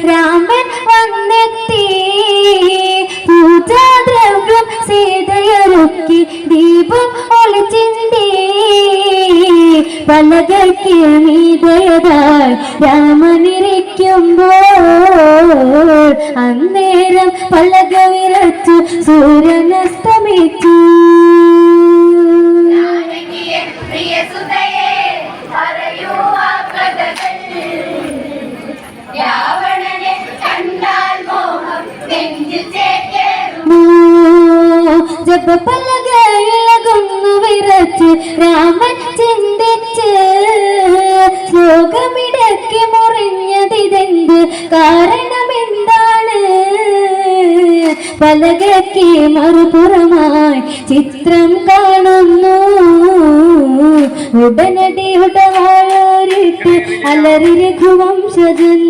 രാമൻ വന്നെത്തി. പൂജാദ്രവ്യം സീതയൊരുക്കി ദീപം ഒളിച്ചിന്തി. പലകയ്ക്ക് മീതയതായി രാമനിരിക്കുമ്പോൾ അന്നേരം പലക വിറച്ചു സൂര്യനസ്തമിച്ചു. ജപപലകയിളകുന്നു വിറച്ച് രാമൻ ചിന്തിച്ച്. ശ്ലോകമിടയ്ക്ക് മുറിഞ്ഞതിതെന്ത് കാരണമെന്താണ്? പലകയ്ക്ക് മറുപുറമായി ചിത്രം കാണുന്നു. ഉടനടി ഉടവാളോരിട്ട് അലറി രഘുവംശജൻ.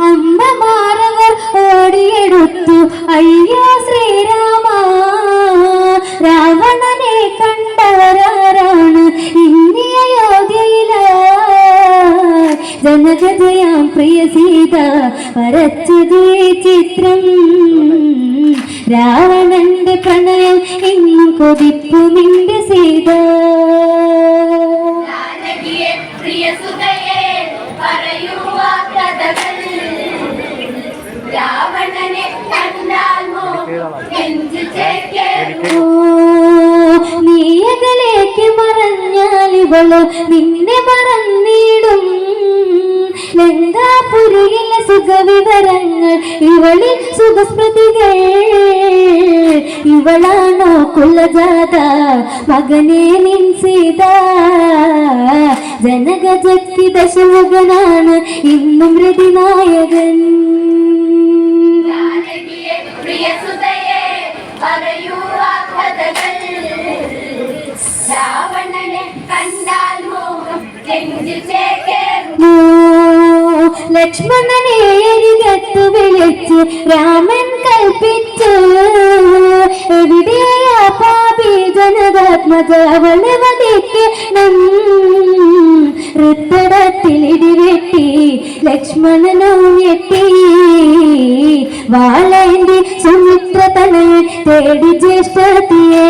അമ്മമാരവർ ഓടിയെടുത്തു. അയ്യോ ശ്രീരാമ, രാവണനെ കണ്ടവരാരാണ് ഇനി അയോധ്യയില്? ജനകജയാം പ്രിയ സീത വരച്ചത് ചിത്രം. രാവണന്റെ പ്രണയം ഇന്നും കൊതിപ്പു നിന്റെ സീത. നീയകലേക്ക് മറഞ്ഞാൽ ഇവള് നിന്നെ മറന്നിടും. ലങ്കാപുരിയിലെ സുഖവിവരങ്ങൾ ഇവളിൽ സുഖസ്മൃതികൾ. ഇവളാണോ കുലജാത മകനെ നിൻ സീത? ജനകജത്തി ദശമുഖനാണ് ഇന്നും രതിനായകൻ. ലക്ഷ്മണനെ അരികത്തു വിളിച്ച് രാമൻ കൽപ്പിച്ചു. എവിടെയാ പാപി ജനകാത്മജ അവളെ വധിക്കണം? ഹൃദയത്തിൽ ഇടിവെട്ടി ലക്ഷ്മണനും ഞെട്ടി. വാളേന്തി സുമിത്ര തനയെ തേടി ജ്യേഷ്ഠത്തിയെ.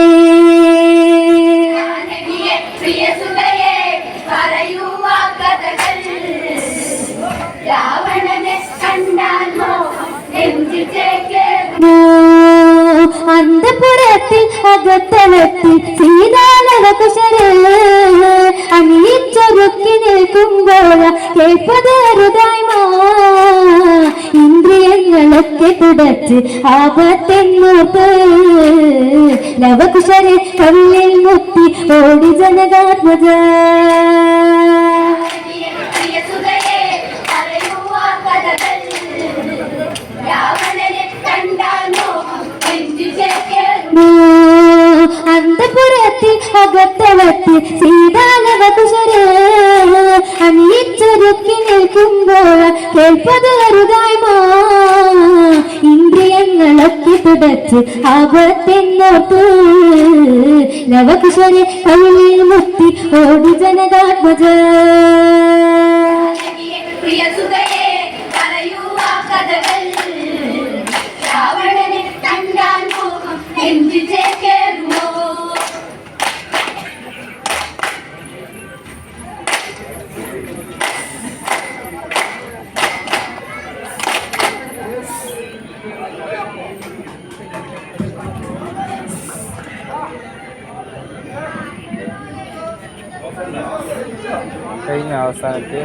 അന്തപുരത്തിൽ അകത്തളത്തിൽ സീതാലവകുശര് അണിയിച്ചൊരുക്കി നിൽക്കുമ്പോൾ കേൾപ്പതരുതായ്മ. ഇന്ദ്രിയങ്ങളൊക്കെ തുടച്ച് ആപത്തെന്നോർത്ത് ലവകുശര് കണ്ണിൽ മുത്തി ഓടി ജനകാത്മജ. അന്തപുരത്തിൽ അകത്തളത്തിൽ സീതാലവകുശര് അണിയിച്ചൊരുക്കി നിൽക്കുമ്പോൾ കേൾപ്പത് അരുതായ്മ. ഇന്ദ്രിയങ്ങളൊക്കെ തുടച്ച് ആപത്തെന്നോർത്ത് ലവകുശര് കയ്യിൽ മുത്തി ഓടി ജനകാത്മജ. കഴിഞ്ഞ അവസാനത്തെ